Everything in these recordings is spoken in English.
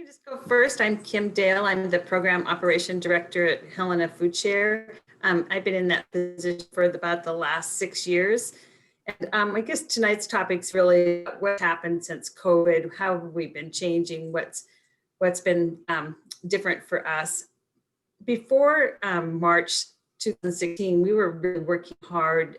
just go first. I'm Kim Dale. I'm the Program Operation Director at Helena Food Share. I've been in that position for about the last 6 years. And I guess tonight's topic's really what happened since COVID, how have we been changing, what's been different for us. Before March 2016, we were really working hard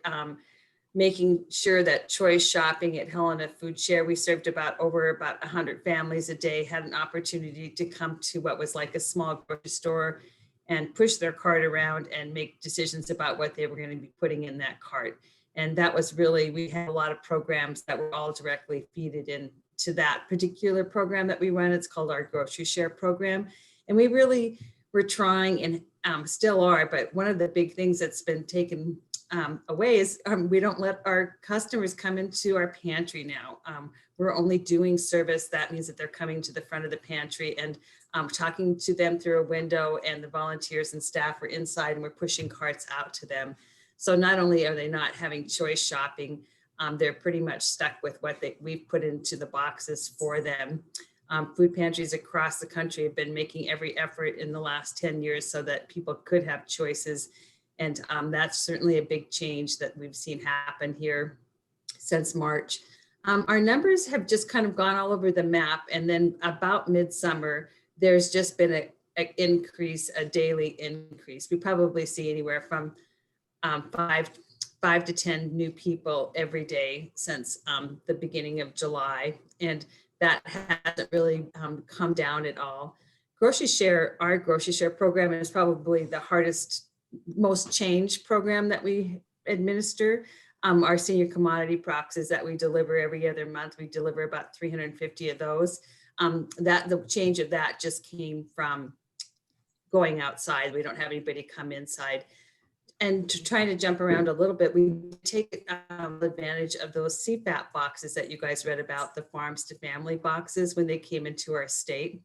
making sure that choice shopping at Helena Food Share, we served over 100 families a day, had an opportunity to come to what was like a small grocery store and push their cart around and make decisions about what they were going to be putting in that cart. And that was really, we had a lot of programs that were all directly feeded into that particular program that we run. It's called our Grocery Share program. And we really were trying and still are, but one of the big things that's been taken away is we don't let our customers come into our pantry now. We're only doing service. That means that they're coming to the front of the pantry and talking to them through a window, and the volunteers and staff are inside and we're pushing carts out to them. So not only are they not having choice shopping, they're pretty much stuck with what we've put into the boxes for them. Food pantries across the country have been making every effort in the last 10 years so that people could have choices. And that's certainly a big change that we've seen happen here since March. Our numbers have just kind of gone all over the map. And then about midsummer, there's just been a daily increase. We probably see anywhere from 5 to 10 new people every day since the beginning of July. And that hasn't really come down at all. Our Grocery Share program is probably the hardest, most change program that we administer. Our senior commodity boxes that we deliver every other month, we deliver about 350 of those. The change of that just came from going outside. We don't have anybody come inside. And trying to jump around a little bit, we take advantage of those CFAP boxes that you guys read about, the farms to family boxes when they came into our state.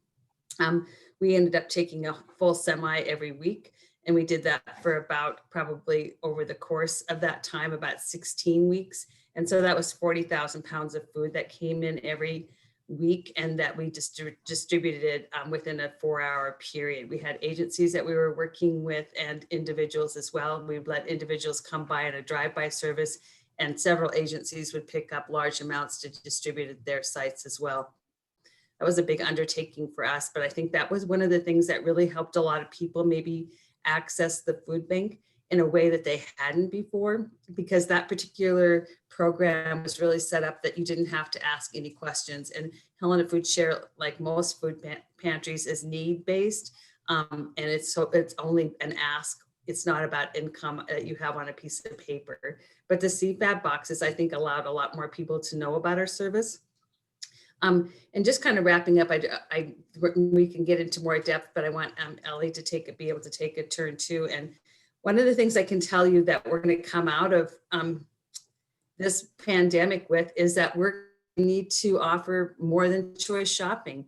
We ended up taking a full semi every week. And we did that for about probably over the course of that time, about 16 weeks. And so that was 40,000 pounds of food that came in every week and that we distributed within a 4-hour period. We had agencies that we were working with and individuals as well. We'd let individuals come by on a drive-by service, and several agencies would pick up large amounts to distribute at their sites as well. That was a big undertaking for us, but I think that was one of the things that really helped a lot of people maybe access the food bank in a way that they hadn't before, because that particular program was really set up that you didn't have to ask any questions. And Helena Food Share, like most food pantries, is need-based, and it's only an ask. It's not about income that you have on a piece of paper. But the CFAB boxes, I think, allowed a lot more people to know about our service. And just kind of wrapping up, we can get into more depth, but I want Elle to be able to take a turn too. And one of the things I can tell you that we're going to come out of this pandemic with is that we need to offer more than choice shopping.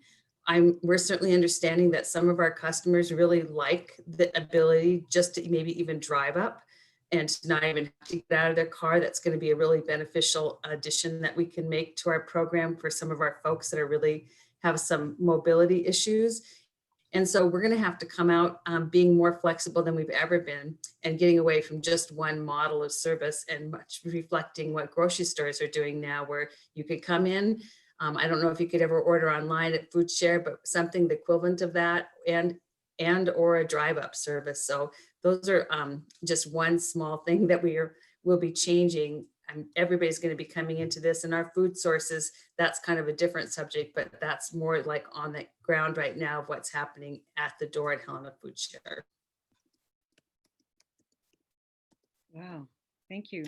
We're certainly understanding that some of our customers really like the ability just to maybe even drive up and not even have to get out of their car. That's going to be a really beneficial addition that we can make to our program for some of our folks that are really have some mobility issues. And so we're going to have to come out being more flexible than we've ever been and getting away from just one model of service and much reflecting what grocery stores are doing now, where you could come in. I don't know if you could ever order online at Food Share, but something the equivalent of that and or a drive-up service. So those are just one small thing that will be changing. Everybody's going to be coming into this, and our food sources, that's kind of a different subject, but that's more like on the ground right now of what's happening at the door at Helena Food Share. Wow, thank you.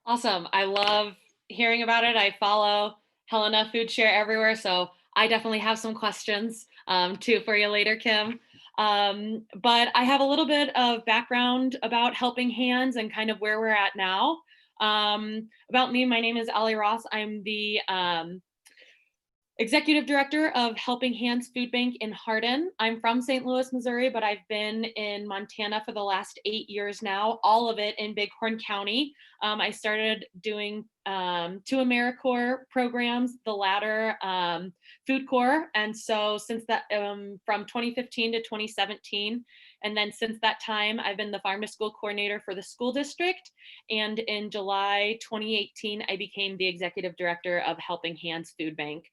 Awesome. I love hearing about it. I follow Helena Food Share everywhere, so I definitely have some questions too for you later, Kim. But I have a little bit of background about Helping Hands and kind of where we're at now. About me, my name is Elle Ross. I'm the Executive Director of Helping Hands Food Bank in Hardin. I'm from St. Louis, Missouri, but I've been in Montana for the last 8 years now, all of it in Bighorn County. I started doing 2 AmeriCorps programs, the latter Food Corps. And so since that, from 2015 to 2017, and then since that time, I've been the farm to school coordinator for the school district. And in July 2018, I became the executive director of Helping Hands Food Bank.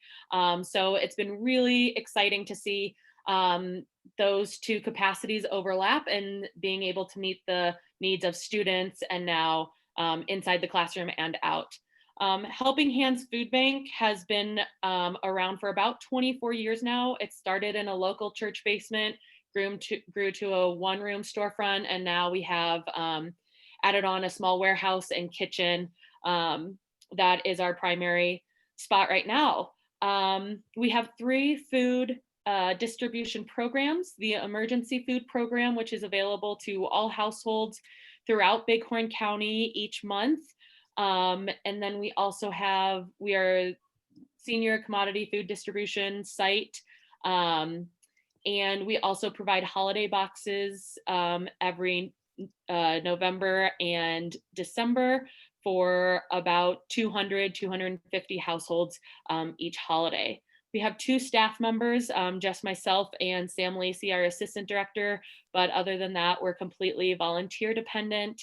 So it's been really exciting to see those 2 capacities overlap and being able to meet the needs of students and now inside the classroom and out. Helping Hands Food Bank has been around for about 24 years now. It started in a local church basement, grew to a 1-room storefront, and now we have added on a small warehouse and kitchen. That is our primary spot right now. We have 3 food distribution programs: the emergency food program, which is available to all households throughout Bighorn County each month. And then we also we are senior commodity food distribution site. And we also provide holiday boxes every November and December for about 250 households each holiday. We have 2 staff members, just myself and Sam Lacey, our assistant director. But other than that, we're completely volunteer dependent.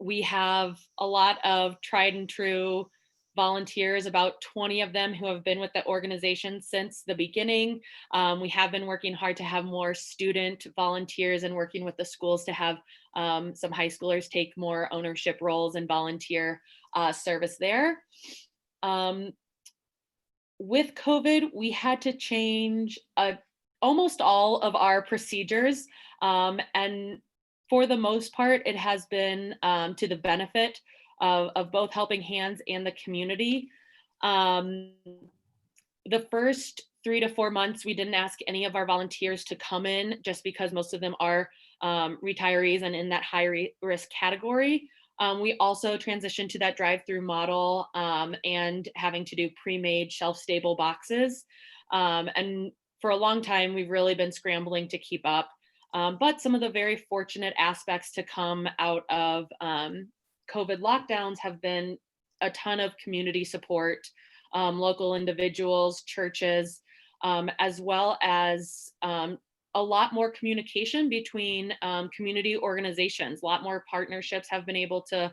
We have a lot of tried and true volunteers, about 20 of them who have been with the organization since the beginning. We have been working hard to have more student volunteers and working with the schools to have some high schoolers take more ownership roles and volunteer service there. With COVID, we had to change almost all of our procedures. And for the most part, it has been to the benefit of both Helping Hands and the community. The first 3 to 4 months, we didn't ask any of our volunteers to come in just because most of them are retirees and in that high risk category. We also transitioned to that drive-through model and having to do pre-made shelf-stable boxes. And for a long time, we've really been scrambling to keep up. But some of the very fortunate aspects to come out of COVID lockdowns have been a ton of community support, local individuals, churches, as well as a lot more communication between community organizations. A lot more partnerships have been able to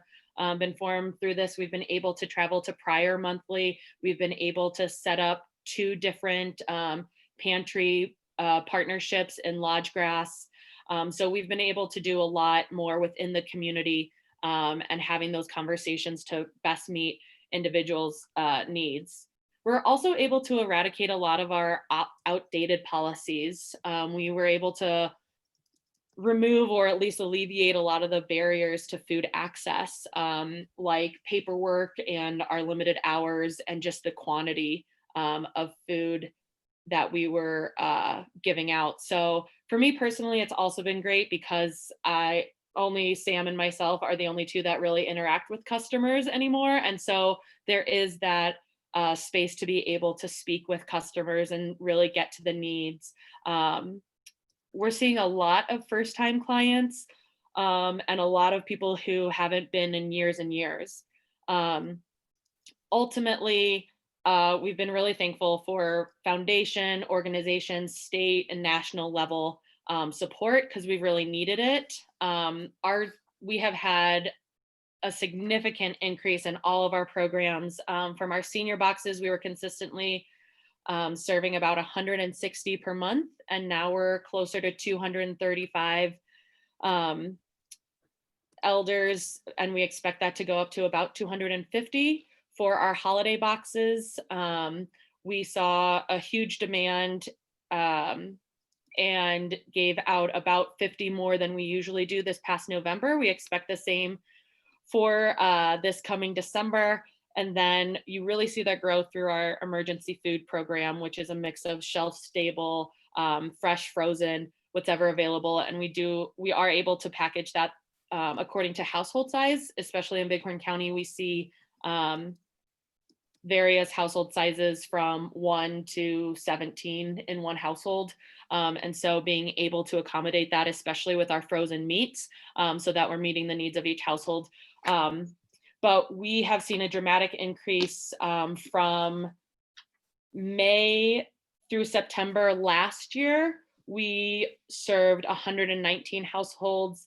been formed through this. We've been able to travel to Pryor monthly. We've been able to set up 2 different pantry partnerships in Lodgegrass. So we've been able to do a lot more within the community and having those conversations to best meet individuals' needs. We're also able to eradicate a lot of our outdated policies. We were able to remove or at least alleviate a lot of the barriers to food access, like paperwork and our limited hours and just the quantity of food that we were giving out. So for me personally, it's also been great because only Sam and myself are the only 2 that really interact with customers anymore. And so there is that space to be able to speak with customers and really get to the needs. We're seeing a lot of first-time clients and a lot of people who haven't been in years and years. Ultimately, we've been really thankful for foundation, organizations, state and national level support because we've really needed it. We have had a significant increase in all of our programs. From our senior boxes, we were consistently serving about 160 per month, and now we're closer to 235 elders, and we expect that to go up to about 250 for our holiday boxes. We saw a huge demand and gave out about 50 more than we usually do this past November. We expect the same for this coming December. And then you really see that growth through our emergency food program, which is a mix of shelf stable, fresh, frozen, whatever available. And we are able to package that according to household size, especially in Bighorn County. We see various household sizes from 1 to 17 in one household. And so being able to accommodate that, especially with our frozen meats, so that we're meeting the needs of each household. But we have seen a dramatic increase from May through September last year. We served 119 households.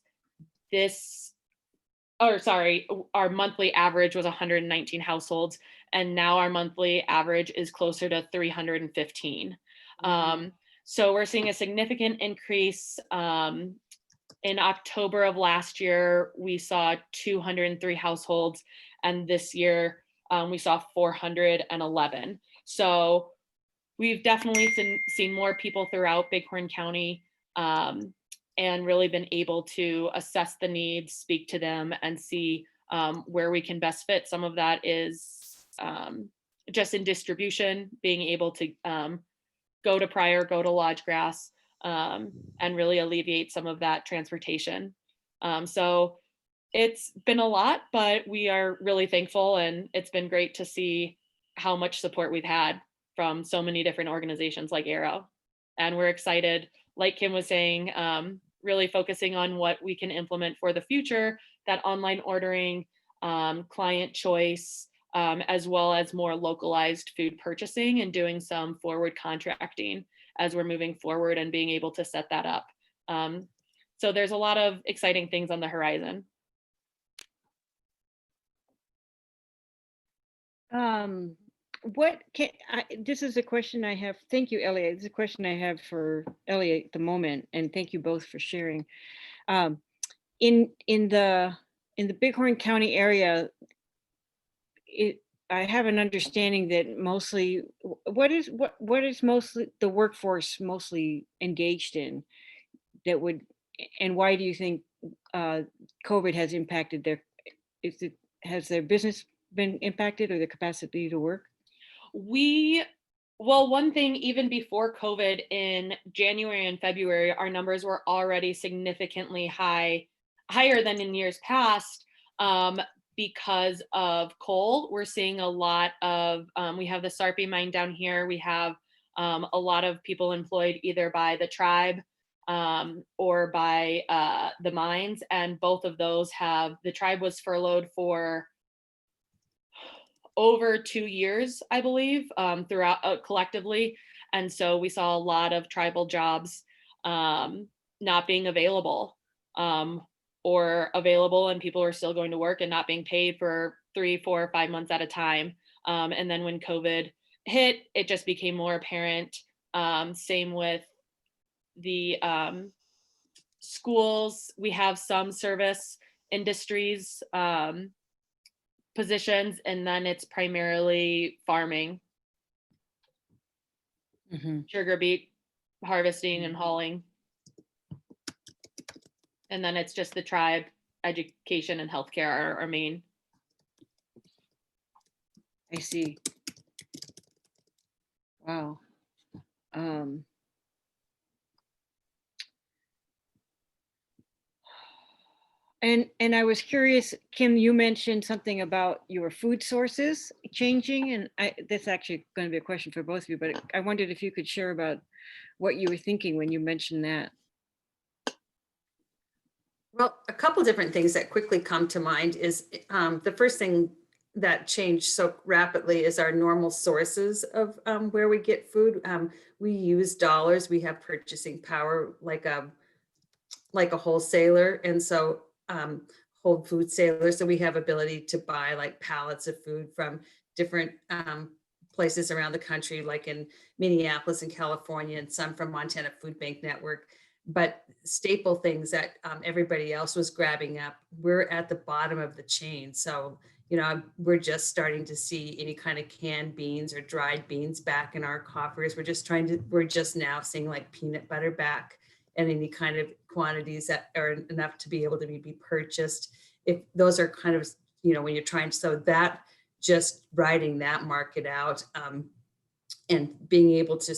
Our monthly average was 119 households, and now our monthly average is closer to 315. So we're seeing a significant increase. In October of last year, we saw 203 households, and this year we saw 411. So we've definitely seen more people throughout Bighorn County, and really been able to assess the needs, speak to them, and see where we can best fit. Some of that is just in distribution, being able to go to Pryor, go to Lodgegrass, and really alleviate some of that transportation. So it's been a lot, but we are really thankful, and it's been great to see how much support we've had from so many different organizations like Arrow. And we're excited, like Kim was saying, really focusing on what we can implement for the future, that online ordering, client choice, as well as more localized food purchasing, and doing some forward contracting as we're moving forward and being able to set that up. So there's a lot of exciting things on the horizon. This is a question I have. Thank you, Elliot. This is a question I have for Elliot at the moment, and thank you both for sharing. In the Bighorn County area, I have an understanding that mostly what is mostly the workforce mostly engaged in that would, and why do you think COVID has impacted has their business been impacted, or their capacity to work? Well, one thing, even before COVID, in January and February, our numbers were already significantly higher than in years past, because of coal. We're seeing a lot of, we have the Sarpy mine down here. We have a lot of people employed either by the tribe or by the mines, and both of those the tribe was furloughed for over 2 years, I believe, throughout collectively. And so we saw a lot of tribal jobs not being available, or available and people are still going to work and not being paid for 3, 4, 5 months at a time. And then when COVID hit, it just became more apparent. Same with the schools. We have some service industries positions, and then it's primarily farming, sugar beet harvesting and hauling. And then it's just the tribe, education and healthcare are our main. I see. Wow. And I was curious, Kim, you mentioned something about your food sources changing, and that's actually going to be a question for both of you, but I wondered if you could share about what you were thinking when you mentioned that. Well, a couple different things that quickly come to mind is the first thing that changed so rapidly is our normal sources of where we get food. We use dollars. We have purchasing power like a wholesaler, and so whole food sailor. So we have ability to buy like pallets of food from different places around the country, like in Minneapolis and California, and some from Montana Food Bank Network. But staple things that everybody else was grabbing up, we're at the bottom of the chain. So, we're just starting to see any kind of canned beans or dried beans back in our coffers. We're just now seeing like peanut butter back, and any kind of quantities that are enough to be able to be purchased. If those are kind of, when you're trying, so that just riding that market out, and being able to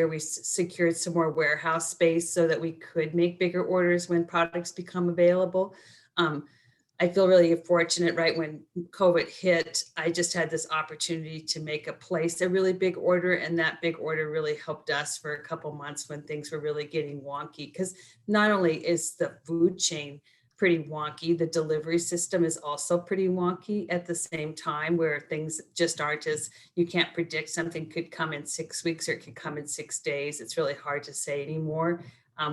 we secured some more warehouse space so that we could make bigger orders when products become available. I feel really fortunate. Right when COVID hit, I just had this opportunity to place a really big order, and that big order really helped us for a couple months when things were really getting wonky. Because not only is the food chain pretty wonky, the delivery system is also pretty wonky at the same time, where things just aren't as, you can't predict, something could come in 6 weeks or it could come in 6 days. It's really hard to say anymore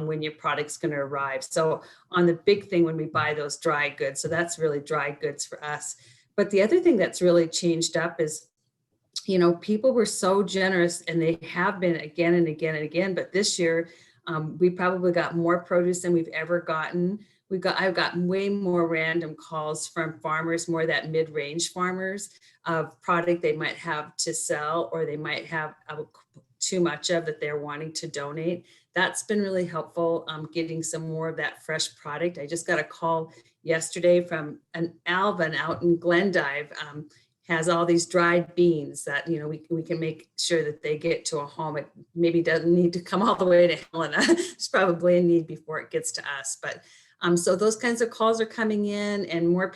when your product's going to arrive. So on the big thing, when we buy those dry goods, so that's really dry goods for us. But the other thing that's really changed up is, people were so generous, and they have been again and again and again. But this year, we probably got more produce than we've ever gotten. I've gotten way more random calls from farmers, more that mid-range farmers, of product they might have to sell, or they might have too much of that they're wanting to donate. That's been really helpful, getting some more of that fresh product. I just got a call yesterday from an Alvin out in Glendive, has all these dried beans that, we can make sure that they get to a home. It maybe doesn't need to come all the way to Helena. It's probably a need before it gets to us. But so those kinds of calls are coming in, and more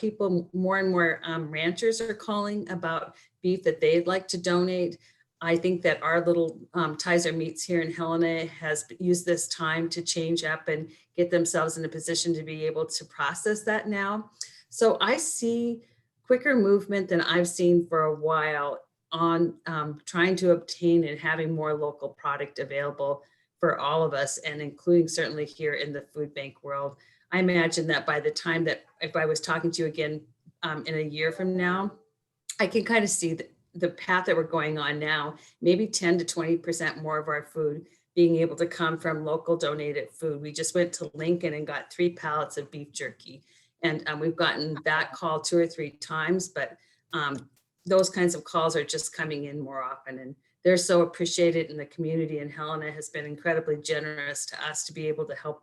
and more ranchers are calling about beef that they'd like to donate. I think that our little Tizer Meats here in Helena has used this time to change up and get themselves in a position to be able to process that now. So I see quicker movement than I've seen for a while on trying to obtain and having more local product available for all of us, and including certainly here in the food bank world. I imagine that by the time that, if I was talking to you again in a year from now, I can kind of see the path that we're going on now, maybe 10 to 20% more of our food being able to come from local donated food. We just went to Lincoln and got 3 pallets of beef jerky. And we've gotten that call 2 or 3 times, but those kinds of calls are just coming in more often. And they're so appreciated, and the community in Helena has been incredibly generous to us to be able to help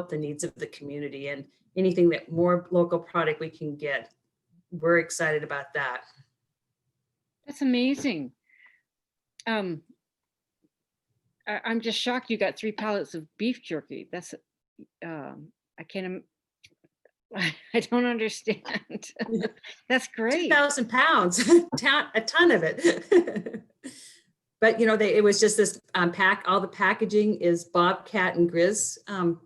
the needs of the community. And anything that more local product we can get, we're excited about that. That's amazing. I'm just shocked you got 3 pallets of beef jerky. That's I can't. I don't understand. That's great. 2,000 pounds, a ton of it. But it was just this all the packaging is Bobcat and Grizz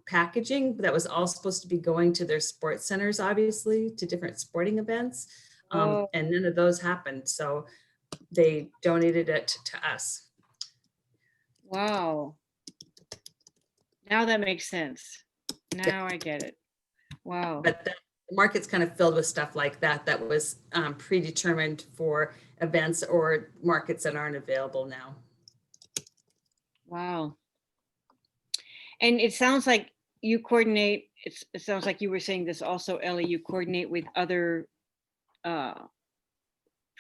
packaging that was all supposed to be going to their sports centers, obviously, to different sporting events. And none of those happened. So they donated it to us. Wow. Now that makes sense. Now I get it. Wow. But the market's kind of filled with stuff like that was predetermined for events or markets that aren't available now. Wow. And it sounds like you coordinate, it sounds like you were saying this also, Ellie, you coordinate with other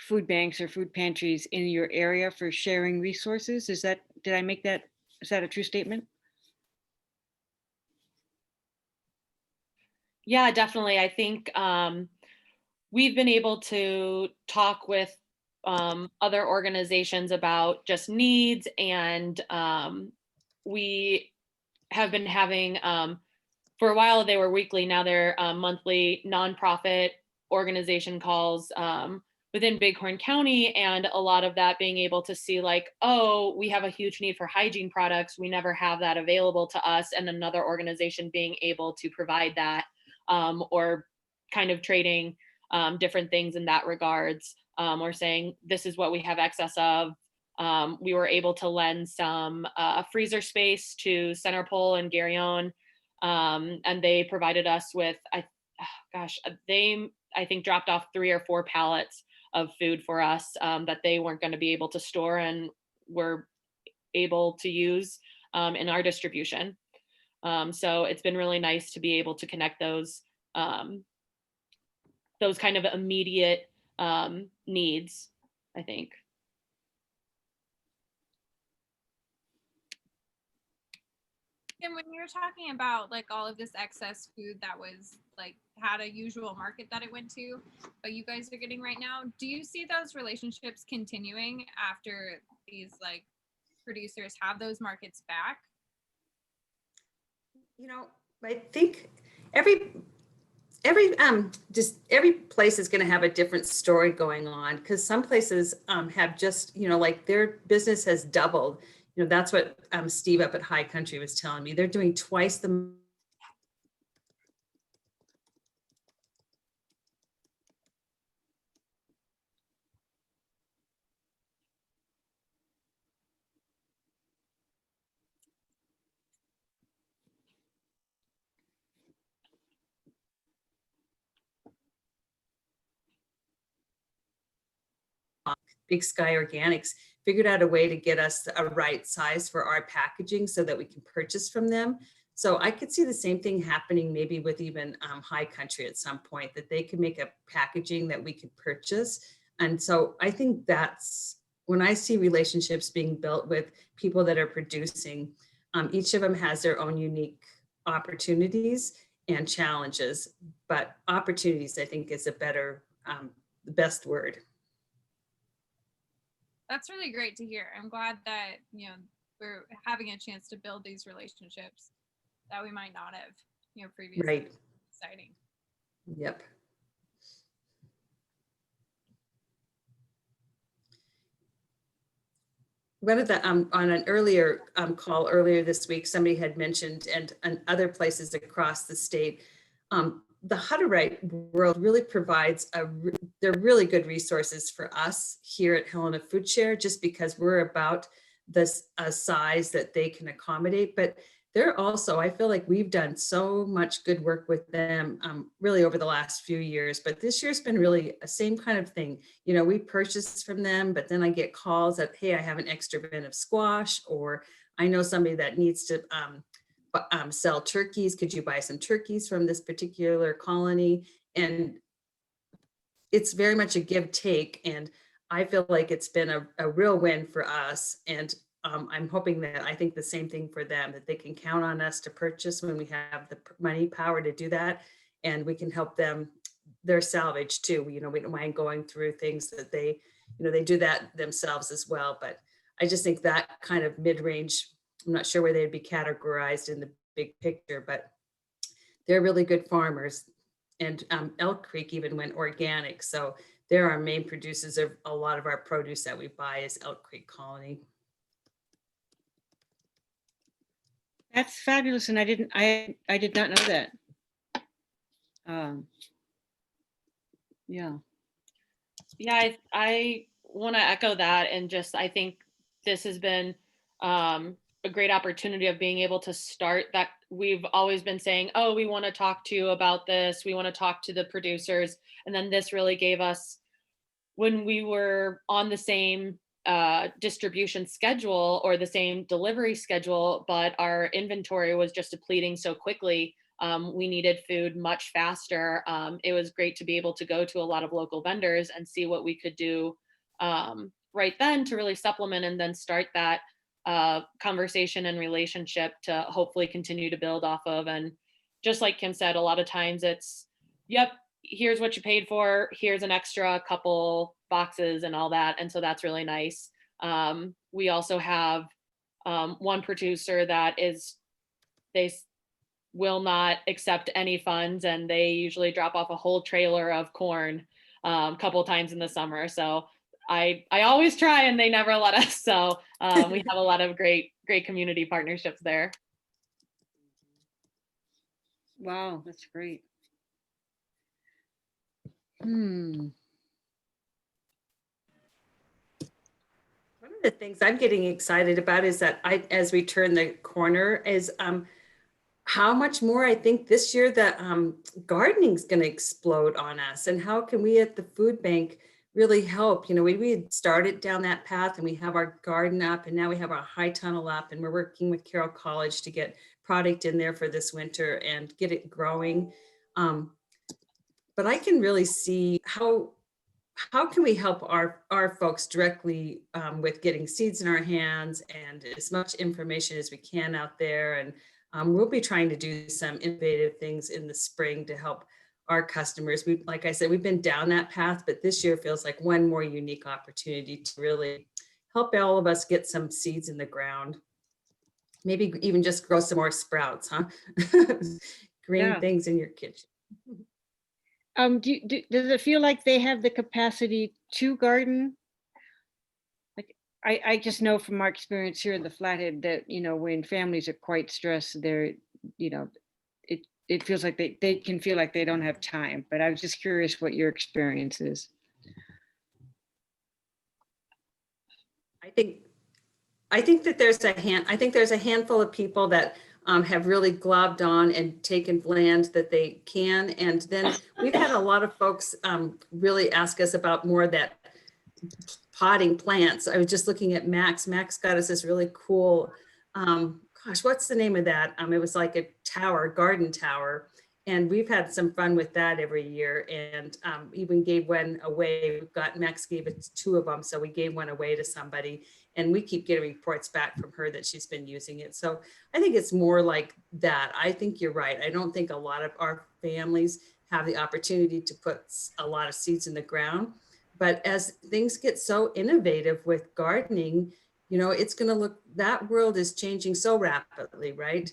food banks or food pantries in your area for sharing resources. Is that a true statement? Yeah, definitely. I think we've been able to talk with other organizations about just needs, and we have been having, for a while they were weekly, now they're monthly nonprofit organization calls within Bighorn County, and a lot of that being able to see like, oh, we have a huge need for hygiene products, we never have that available to us, and another organization being able to provide that, or kind of trading different things in that regards, or saying this is what we have excess of. We were able to lend some freezer space to Centerpole and Garryon, and they provided us with, they I think dropped off 3 or 4 pallets of food for us that they weren't going to be able to store and were able to use in our distribution. So it's been really nice to be able to connect those kind of immediate needs, I think. And when you were talking about like all of this excess food that was like had a usual market that it went to, but you guys are getting right now, do you see those relationships continuing after these like producers have those markets back? I think every just every place is going to have a different story going on, because some places have just, like their business has doubled. That's what Steve up at High Country was telling me. They're doing twice the Big Sky Organics figured out a way to get us a right size for our packaging so that we can purchase from them. So I could see the same thing happening maybe with even High Country at some point, that they could make a packaging that we could purchase. And so I think that's when I see relationships being built with people that are producing, each of them has their own unique opportunities and challenges, but opportunities I think is a better, the best word. That's really great to hear. I'm glad that, we're having a chance to build these relationships that we might not have, previously. Right. Exciting. Yep. One of the, on an earlier call earlier this week, somebody had mentioned, and other places across the state, the Hutterite world really provides they're really good resources for us here at Helena Food Share, just because we're about this size that they can accommodate. But they're also, I feel like we've done so much good work with them really over the last few years, but this year's been really a same kind of thing. We purchase from them, but then I get calls that, hey, I have an extra bin of squash, or I know somebody that needs to sell turkeys. Could you buy some turkeys from this particular colony? And it's very much a give take. And I feel like it's been a real win for us. And I'm hoping that I think the same thing for them, that they can count on us to purchase when we have the money power to do that. And we can help them, their salvage too. We don't mind going through things that they do that themselves as well. But I just think that kind of mid-range, I'm not sure where they'd be categorized in the big picture, but they're really good farmers. And Elk Creek even went organic. So they're our main producers of a lot of our produce that we buy is Elk Creek Colony. That's fabulous, and I did not know that. Yeah. Yeah, I want to echo that, and just I think this has been a great opportunity of being able to start that. We've always been saying, oh, we want to talk to you about this, we want to talk to the producers, and then this really gave us, when we were on the same distribution schedule or the same delivery schedule, but our inventory was just depleting so quickly. We needed food much faster. It was great to be able to go to a lot of local vendors and see what we could do right then to really supplement, and then start that conversation and relationship to hopefully continue to build off of. And just like Kim said, a lot of times it's, yep, here's what you paid for, here's an extra couple boxes and all that. And so that's really nice. We also have one producer that they will not accept any funds, and they usually drop off a whole trailer of corn a couple times in the summer. So I always try, and they never let us. So we have a lot of great community partnerships there. Wow, that's great. Hmm. One of the things I'm getting excited about is that as we turn the corner, is how much more I think this year that gardening is going to explode on us, and how can we at the food bank really help? We had started down that path, and we have our garden up, and now we have our high tunnel up, and we're working with Carroll College to get product in there for this winter and get it growing. But I can really see how can we help our folks directly with getting seeds in our hands and as much information as we can out there. And we'll be trying to do some innovative things in the spring to help our customers. Like I said, we've been down that path, but this year feels like one more unique opportunity to really help all of us get some seeds in the ground. Maybe even just grow some more sprouts, huh? Green Yeah. things in your kitchen. Does it feel like they have the capacity to garden? Like, I just know from our experience here in the Flathead that, you know, when families are quite stressed, they're, you know, it feels like they can feel like they don't have time. But I was just curious what your experience is. I think that I think there's a handful of people that have really globbed on and taken land that they can. And then we've had a lot of folks really ask us about more of that potting plants. I was just looking at Max. Max got us this really cool, gosh, what's the name of that? It was like a tower, garden tower. And we've had some fun with that every year, and even gave one away. Max gave it 2 of them, so we gave one away to somebody, and we keep getting reports back from her that she's been using it. So I think it's more like that. I think you're right. I don't think a lot of our families have the opportunity to put a lot of seeds in the ground. But as things get so innovative with gardening, you know, it's going to look, that world is changing so rapidly, right?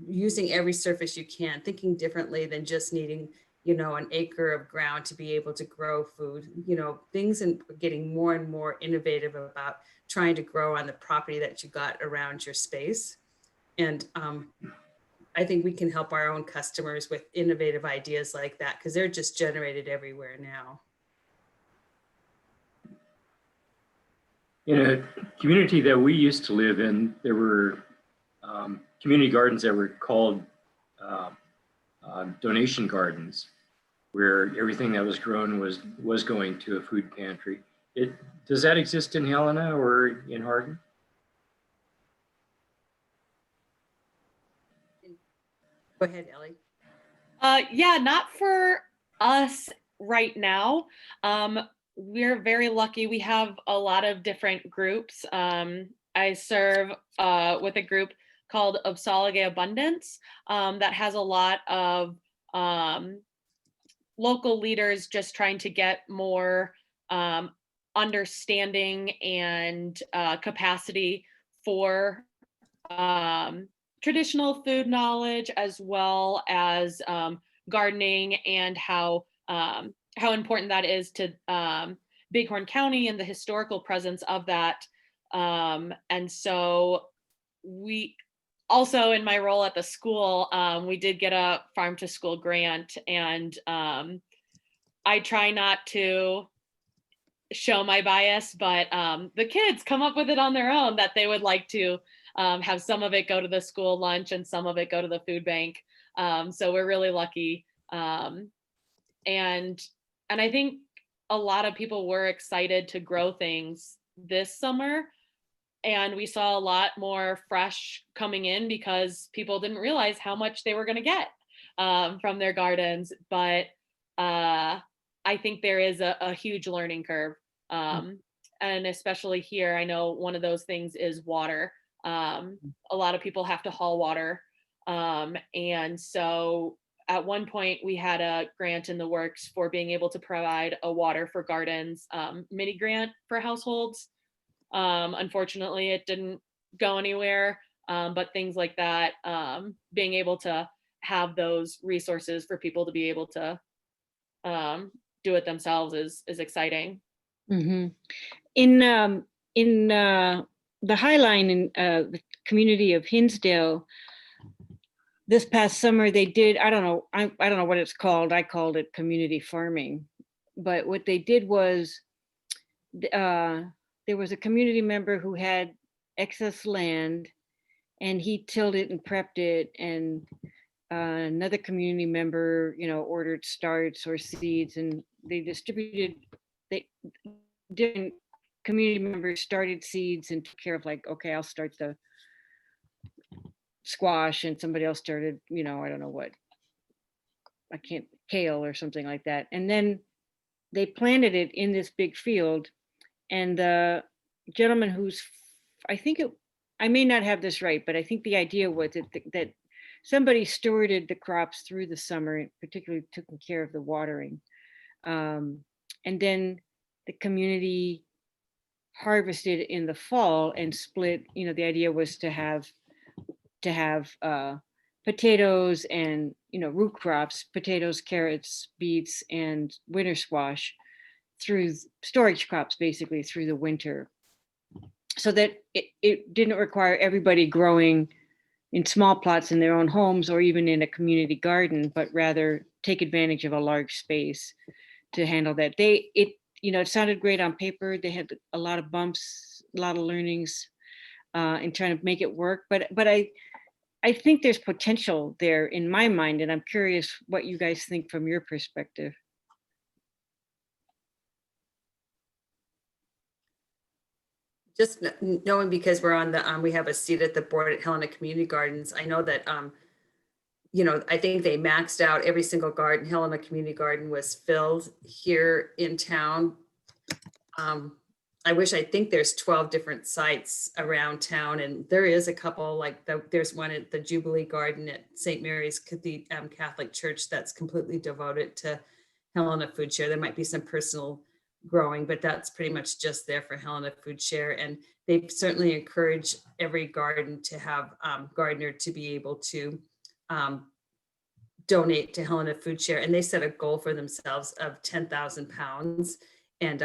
Using every surface you can, thinking differently than just needing, you know, an acre of ground to be able to grow food. You know, things and getting more and more innovative about trying to grow on the property that you got around your space. And I think we can help our own customers with innovative ideas like that, because they're just generated everywhere now. In a community that we used to live in, there were community gardens that were called donation gardens, where everything that was grown was going to a food pantry. Does that exist in Helena or in Hardin? Go ahead, Elle. Yeah, not for us right now. We're very lucky. We have a lot of different groups. I serve with a group called Obsalige Abundance that has a lot of local leaders just trying to get more understanding and capacity for traditional food knowledge, as well as gardening, and how important that is to Bighorn County and the historical presence of that. And so we also, in my role at the school, we did get a farm to school grant, and I try not to show my bias, but the kids come up with it on their own that they would like to have some of it go to the school lunch and some of it go to the food bank. So we're really lucky. And I think a lot of people were excited to grow things this summer, and we saw a lot more fresh coming in because people didn't realize how much they were going to get from their gardens. But I think there is a huge learning curve. And especially here, I know one of those things is water. A lot of people have to haul water. And so at one point we had a grant in the works for being able to provide a water for gardens mini grant for households. Unfortunately, it didn't go anywhere, but things like that, being able to have those resources for people to be able to do it themselves is exciting. Mm-hmm. In the Highline in the community of Hinsdale, this past summer they did, I don't know what it's called. I called it community farming, but what they did was there was a community member who had excess land, and he tilled it and prepped it, and another community member, you know, ordered starts or seeds, and different community members started seeds and took care of, like, okay, I'll start the squash, and somebody else started, you know, I don't know what, kale or something like that. And then they planted it in this big field, and the gentleman I may not have this right, but I think the idea was that somebody stewarded the crops through the summer, particularly taking care of the watering. And then the community harvested in the fall and split, you know, the idea was to have potatoes and, root crops, potatoes, carrots, beets, and winter squash through storage crops, basically through the winter, so that it didn't require everybody growing in small plots in their own homes or even in a community garden, but rather take advantage of a large space to handle that. It sounded great on paper. They had a lot of bumps, a lot of learnings in trying to make it work. But I think there's potential there in my mind, and I'm curious what you guys think from your perspective. Just knowing, because we're on the, we have a seat at the board at Helena Community Gardens. I know that, I think they maxed out every single garden. Helena Community Garden was filled here in town. I think there's 12 different sites around town, and there is a couple, like there's one at the Jubilee Garden at St. Mary's Catholic Church that's completely devoted to Helena Food Share. There might be some personal growing, but that's pretty much just there for Helena Food Share. And they certainly encourage every garden to have gardener to be able to donate to Helena Food Share. And they set a goal for themselves of 10,000 pounds. And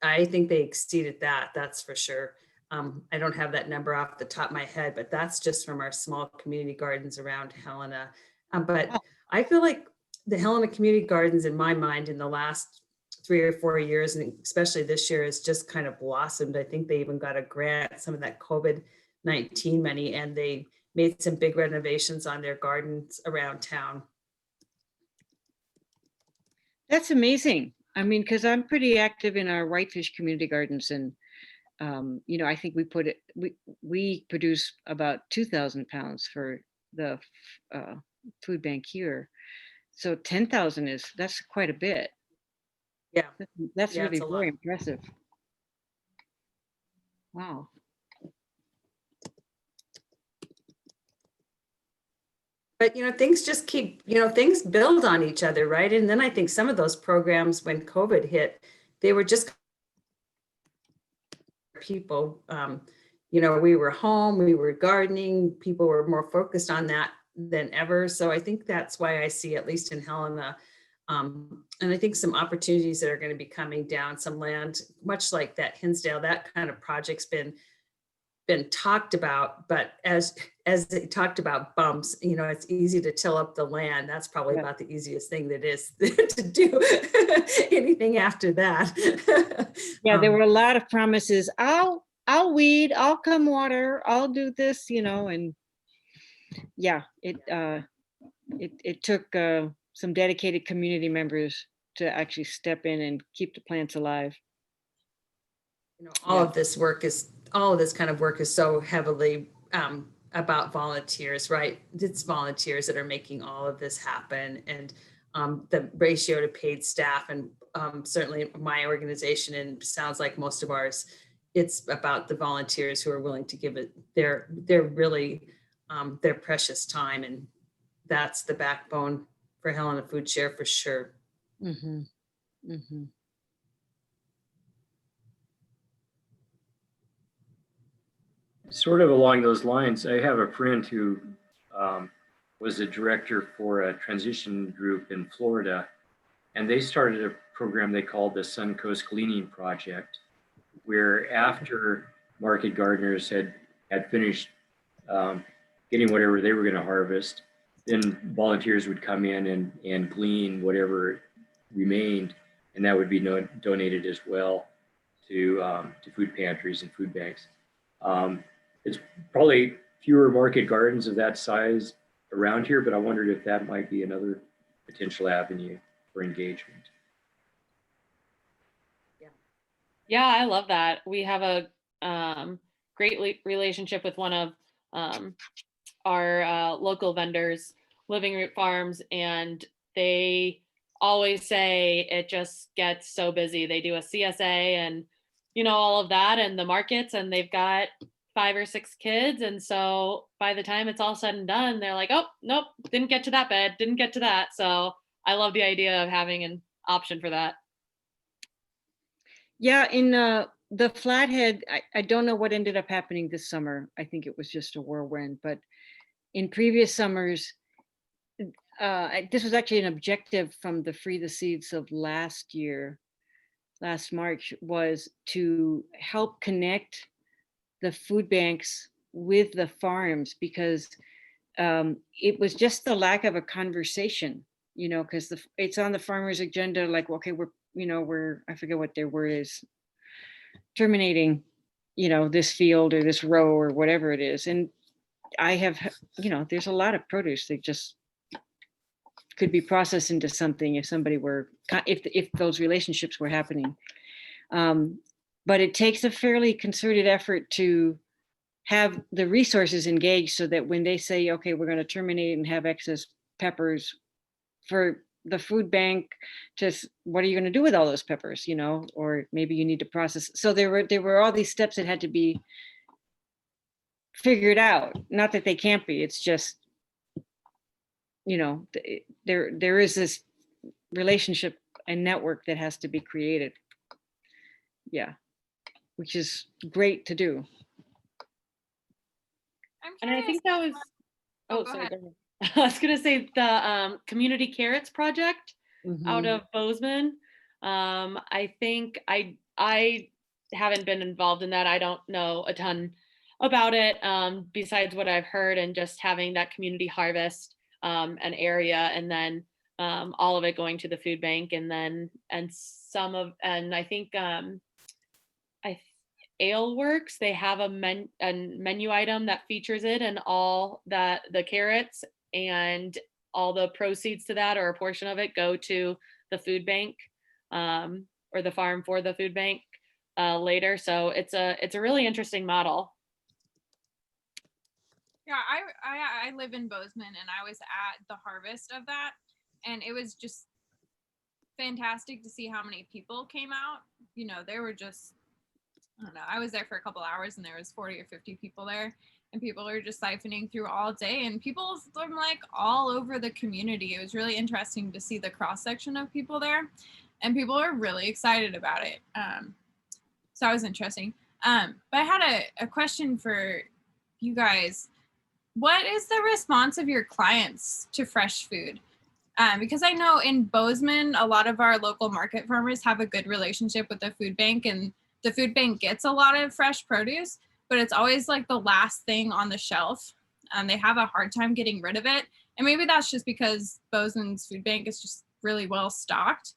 I think they exceeded that, that's for sure. I don't have that number off the top of my head, but that's just from our small community gardens around Helena. But I feel like the Helena Community Gardens, in my mind, in the last 3 or 4 years, and especially this year, has just kind of blossomed. I think they even got a grant, some of that COVID-19 money, and they made some big renovations on their gardens around town. That's amazing. I mean, because I'm pretty active in our Whitefish community gardens, and I think we produce about 2,000 pounds for the food bank here. So 10,000 that's quite a bit. Yeah, That's Yeah, really it's a very lot. impressive. Wow. but things just keep, things build on each other, right? And then I think some of those programs, when COVID hit, they were just people, we were home, we were gardening, people were more focused on that than ever. So I think that's why I see, at least in Helena, and I think some opportunities that are going to be coming down, some land, much like that Hinsdale, that kind of project's been talked about, but as they talked about bumps, it's easy to till up the land. That's probably Yeah. about the easiest thing that is to do. Anything after that. Yeah, there were a lot of promises. I'll weed, I'll come water, I'll do this, and yeah, it took some dedicated community members to actually step in and keep the plants alive. All Yeah. of this kind of work is so heavily about volunteers, right? It's volunteers that are making all of this happen, and the ratio to paid staff, and certainly my organization, and sounds like most of ours, it's about the volunteers who are willing to give it their really their precious time, and that's the backbone for Helena Food Share for sure. Mm-hmm. Mm-hmm. Sort of along those lines, I have a friend who was a director for a transition group in Florida, and they started a program they called the Suncoast Gleaning Project, where after market gardeners had finished getting whatever they were going to harvest, then volunteers would come in and glean whatever remained, and that would be donated as well to food pantries and food banks. It's probably fewer market gardens of that size around here, but I wondered if that might be another potential avenue for engagement. Yeah, I love that. We have a great relationship with one of our local vendors, Living Root Farms, and they always say it just gets so busy. They do a CSA and all of that, and the markets, and they've got 5 or 6 kids, and so by the time it's all said and done, they're like, oh nope, didn't get to that bed, didn't get to that. So I love the idea of having an option for that. Yeah, in the Flathead, I don't know what ended up happening this summer. I think it was just a whirlwind, but in previous summers, this was actually an objective from the Free the Seeds of last year, last March, was to help connect the food banks with the farms, because it was just the lack of a conversation, you know, because it's on the farmers' agenda, like, okay, we're, I forget what their word is, terminating, you know, this field or this row or whatever it is. And I have, you know, there's a lot of produce that just could be processed into something if somebody were, if those relationships were happening. But it takes a fairly concerted effort to have the resources engaged so that when they say, okay, we're going to terminate and have excess peppers, for the food bank, just what are you going to do with all those peppers, you know, or maybe you need to process. So there were all these steps that had to be figured out. Not that they can't be, it's just, you know, there is this relationship and network that has to be created. Yeah, which is great to do. I'm And I curious. think that was, Oh, oh, go sorry. ahead. Go ahead. I was gonna say the Community Carrots Project out Mhm. of Bozeman. I think I haven't been involved in that. I don't know a ton about it, besides what I've heard and just having that community harvest an area, and then all of it going to the food bank, and then and I think I Ale Works, they have a menu item that features it, and all that the carrots and all the proceeds to that, or a portion of it, go to the food bank, or the farm for the food bank later. So it's a really interesting model. Yeah, I live in Bozeman, and I was at the harvest of that, and it was just fantastic to see how many people came out. You know, there were just, I don't know, I was there for a couple hours, and there was 40 or 50 people there, and people were just siphoning through all day, and people from like all over the community. It was really interesting to see the cross section of people there, and people were really excited about it. So that was interesting. But I had a question for you guys. What is the response of your clients to fresh food? Because I know in Bozeman, a lot of our local market farmers have a good relationship with the food bank, and the food bank gets a lot of fresh produce, but it's always like the last thing on the shelf. They have a hard time getting rid of it. And maybe that's just because Bozeman's food bank is just really well stocked.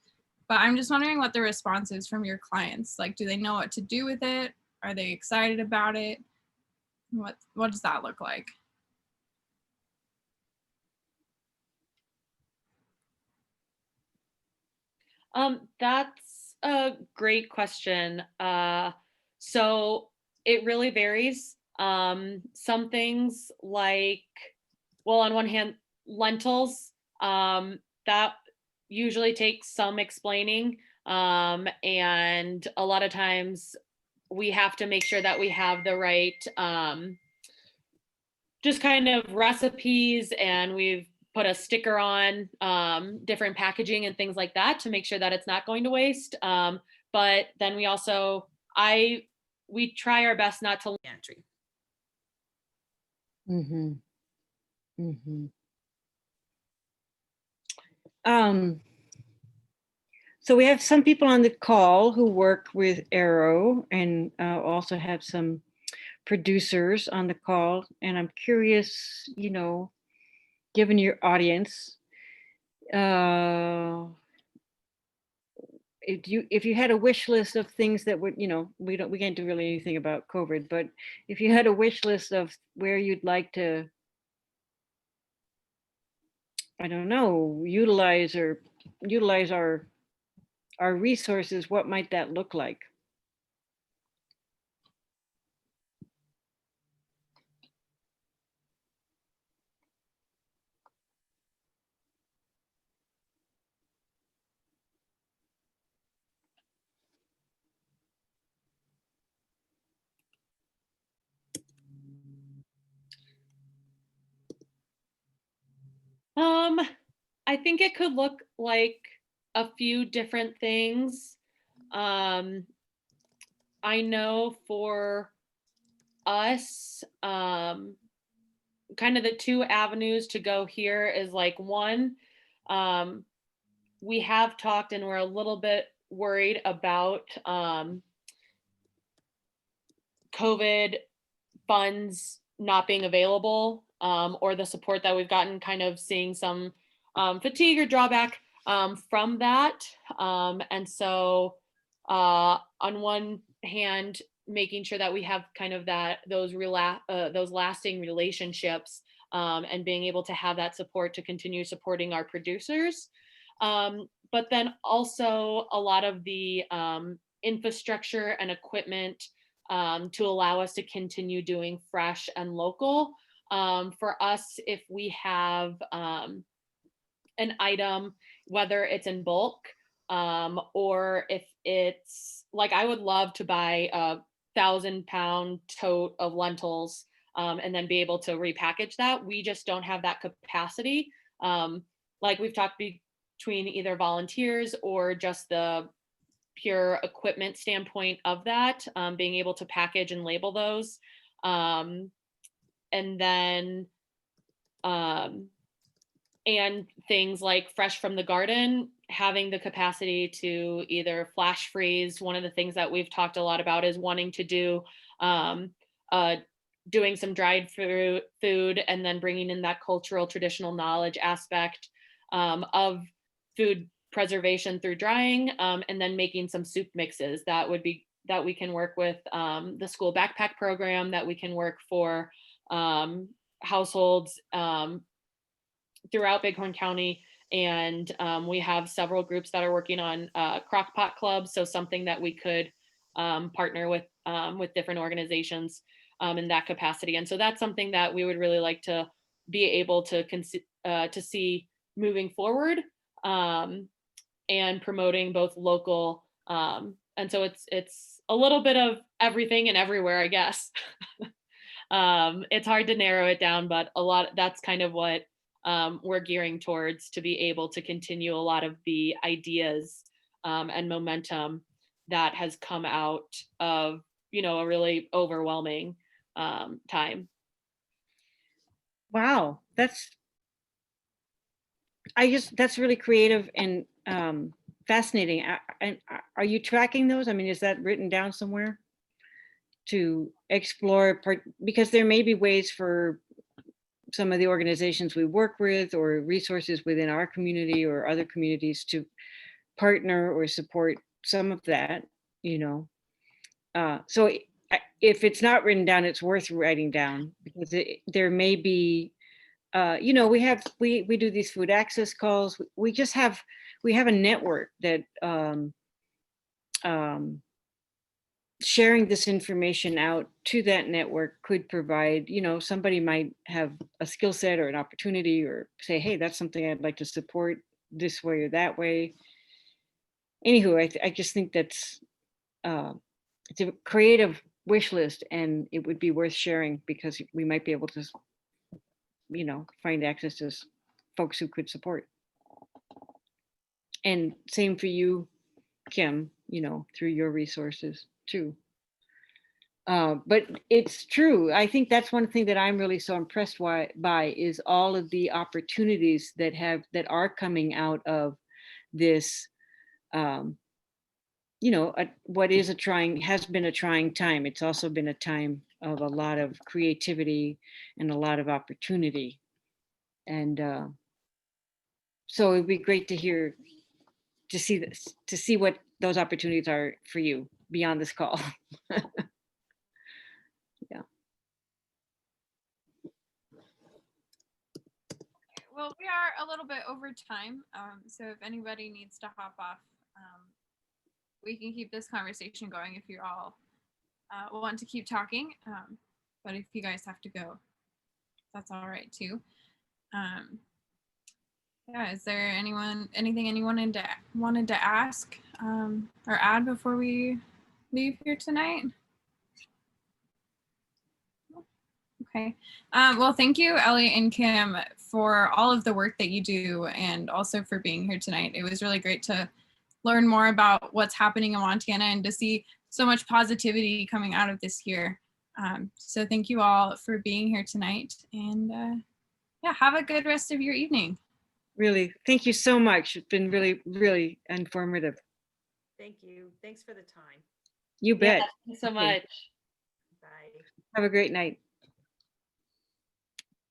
But I'm just wondering what the response is from your clients. Like, do they know what to do with it? Are they excited about it? What does that look like? That's a great question. So it really varies. Some things like, well, on one hand, lentils, that usually takes some explaining. And a lot of times we have to make sure that we have the right, just kind of recipes, and we've put a sticker on different packaging and things like that to make sure that it's not going to waste. But then we also, we try our best not to Pantry. Mm-hmm. Mm-hmm. So we have some people on the call who work with Arrow, and also have some producers on the call. And I'm curious, you know, given your audience, if you had a wish list of things that would, you know, we can't do really anything about COVID, but if you had a wish list of where you'd like to, I don't know, utilize our resources, what might that look like? I think it could look like a few different things. I know for us, kind of the two avenues to go here is like one, we have talked and we're a little bit worried about COVID funds not being available, or the support that we've gotten, kind of seeing some fatigue or drawback from that. And so on one hand, making sure that we have kind of those lasting relationships, and being able to have that support to continue supporting our producers. But then also a lot of the infrastructure and equipment to allow us to continue doing fresh and local. For us, if we have an item, whether it's in bulk, or if it's like, I would love to buy a 1,000-pound tote of lentils, and then be able to repackage that. We just don't have that capacity. Like we've talked between either volunteers or just the pure equipment standpoint of that, being able to package and label those. And then, and things like fresh from the garden, having the capacity to either flash freeze. One of the things that we've talked a lot about is wanting to do, doing some dried food, and then bringing in that cultural traditional knowledge aspect of food preservation through drying, and then making some soup mixes that we can work with the school backpack program, that we can work for households throughout Bighorn County. And we have several groups that are working on crock pot clubs, so something that we could partner with different organizations in that capacity. And so that's something that we would really like to be able to see moving forward, and promoting both local. And so it's a little bit of everything and everywhere, I guess. It's hard to narrow it down, but that's kind of what we're gearing towards, to be able to continue a lot of the ideas and momentum that has come out of, a really overwhelming time. Wow, that's really creative and fascinating. And are you tracking those? I mean, is that written down somewhere to explore because there may be ways for some of the organizations we work with, or resources within our community or other communities, to partner or support some of that, so if it's not written down, it's worth writing down, because there may be, we do these food access calls. We have a network that sharing this information out to that network could provide, somebody might have a skill set or an opportunity, or say, hey, that's something I'd like to support this way or that way. Anywho, I just think that's it's a creative wish list, and it would be worth sharing, because we might be able to, find access to folks who could support. And same for you, Kim, through your resources too. But it's true. I think that's one thing that I'm really so impressed by is all of the opportunities that are coming out of this, what has been a trying time. It's also been a time of a lot of creativity and a lot of opportunity. And so it'd be great to see what those opportunities are for you beyond this call. Yeah. Well, we are a little bit over time. So if anybody needs to hop off, we can keep this conversation going if you all want to keep talking. But if you guys have to go, that's all right too. Yeah, is there anything anyone wanted to ask or add before we leave here tonight? Okay. Well, thank you, Ellie and Kim, for all of the work that you do, and also for being here tonight. It was really great to learn more about what's happening in Montana and to see so much positivity coming out of this year. So thank you all for being here tonight, and yeah, have a good rest of your evening. Really, thank you so much. It's been really, really informative. Thank you. Thanks for the time. You Yeah, bet. thanks so Okay. much. Bye. Have a great night.